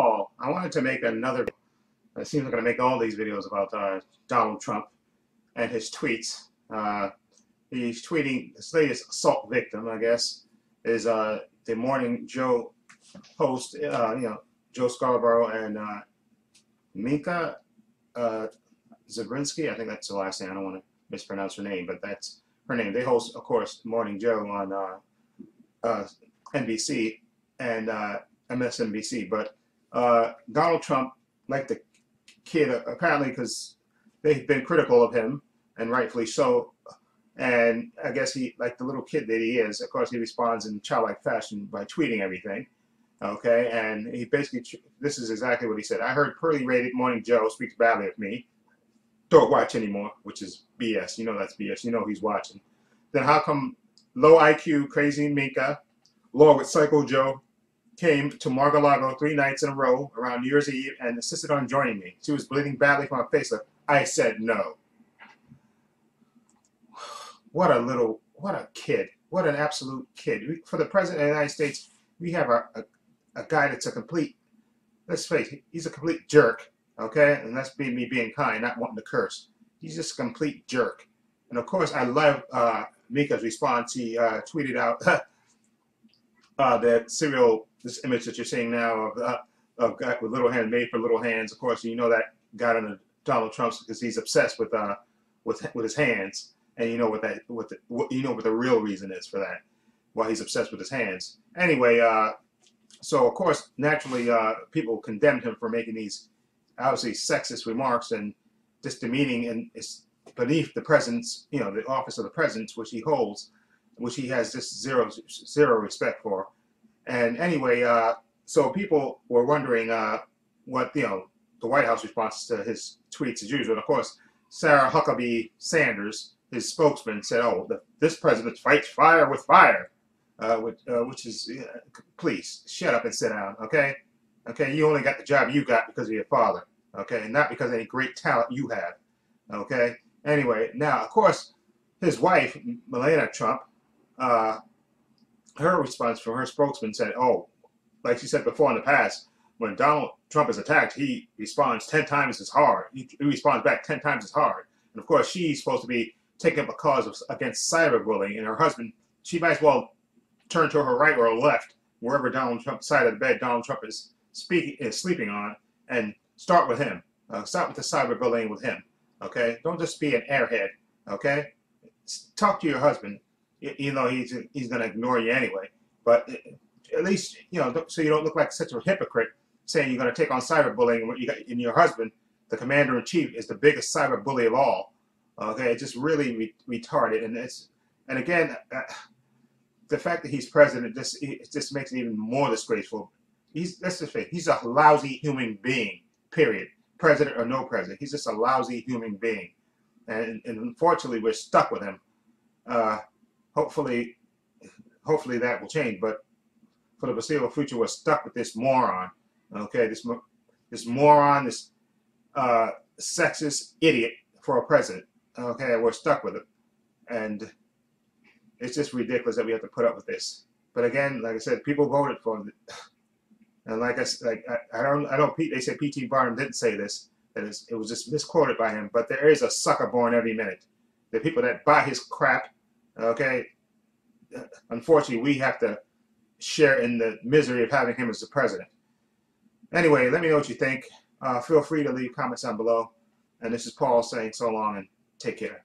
Paul. I wanted to make another. It seems I'm going to make all these videos about Donald Trump and his tweets. He's tweeting his latest assault victim, I guess, is the Morning Joe host, Joe Scarborough and Minka Zabrinsky. I think that's the last name. I don't want to mispronounce her name, but that's her name. They host, of course, Morning Joe on NBC and MSNBC. But Donald Trump, like the kid, apparently, because they've been critical of him, and rightfully so. And I guess he, like the little kid that he is, of course, he responds in childlike fashion by tweeting everything. Okay, and he basically, this is exactly what he said. I heard poorly rated Morning Joe speaks badly of me. Don't watch anymore, which is BS. You know that's BS. You know he's watching. Then how come low IQ, crazy Minka, along with Psycho Joe, came to Mar-a-Lago 3 nights in a row around New Year's Eve and insisted on joining me? She was bleeding badly from her facelift. I said no. What a kid. What an absolute kid. For the President of the United States, we have a guy that's a complete, let's face it, he's a complete jerk, okay? And that's me being kind, not wanting to curse. He's just a complete jerk. And of course, I love Mika's response. He tweeted out that this image that you're seeing now of guy with little hands, made for little hands. Of course, you know that got on Donald Trump because he's obsessed with his hands. And you know what the real reason is for that, why he's obsessed with his hands. Anyway, so of course, naturally, people condemned him for making these obviously sexist remarks and just demeaning and it's beneath the president's, the office of the president, which he holds, which he has just zero respect for. And anyway, so people were wondering what the White House response to his tweets as usual. And of course, Sarah Huckabee Sanders, his spokesman, said, "Oh, this president fights fire with fire," which is, please shut up and sit down, okay? Okay, you only got the job you got because of your father, okay, and not because of any great talent you have, okay? Anyway, now of course, his wife, Melania Trump, her response from her spokesman said, "Oh, like she said before in the past, when Donald Trump is attacked, he responds 10 times as hard. He responds back 10 times as hard." And of course, she's supposed to be taking up a cause against cyberbullying, and her husband, she might as well turn to her right or her left, wherever Donald Trump's side of the bed Donald Trump is sleeping on, and start with him. Start with the cyberbullying with him. Okay, don't just be an airhead. Okay, talk to your husband. You know he's going to ignore you anyway, but at least so you don't look like such a hypocrite saying you're going to take on cyberbullying when you got in your husband, the commander-in-chief, is the biggest cyberbully of all. Okay, it's just really retarded, and again, the fact that he's president just makes it even more disgraceful. Let's just say he's a lousy human being. Period. President or no president, he's just a lousy human being, and unfortunately we're stuck with him. Hopefully that will change, but for the foreseeable future, we're stuck with this moron. Okay, this moron, this sexist idiot for a president. Okay, we're stuck with it, and it's just ridiculous that we have to put up with this. But again, like I said, people voted for him, and like I said, I don't. They said P.T. Barnum didn't say this. That it was just misquoted by him. But there is a sucker born every minute. The people that buy his crap. Okay, unfortunately, we have to share in the misery of having him as the president. Anyway, let me know what you think. Feel free to leave comments down below. And this is Paul saying so long and take care.